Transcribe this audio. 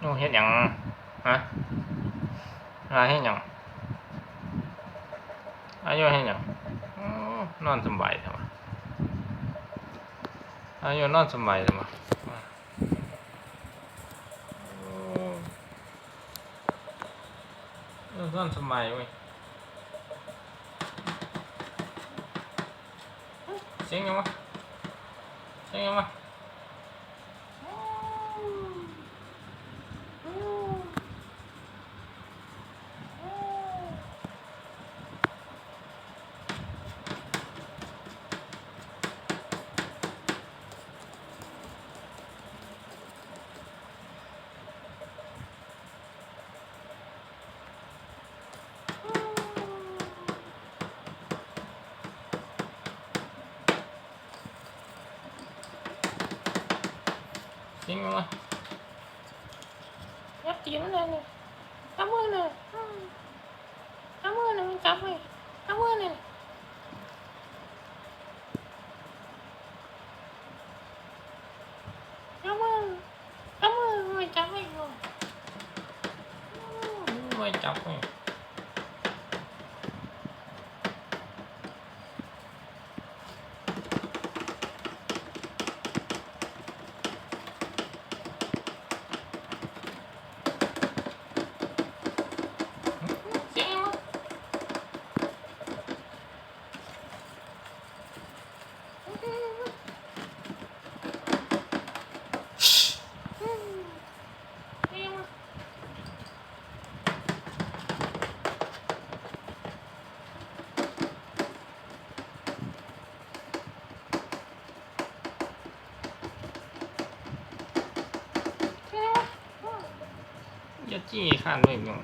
นูเฮ็ดหยังฮะอะไรเฮ็ดหยังอายุเฮ็ดหยังนอนสบายใช่ไหมอายุนอนสบายใช่ไหมนอนสบายเว้ยเสียงยังวะเสียงยังวะเสียงยังวะยัดตีนเลยนี่จับมือเลยจับมือเลยจับเลยจับมือเลยจับมือจับมือไม่จับไม่ไม่จับไม่ยัดจี้ข้านด้วยมั้ง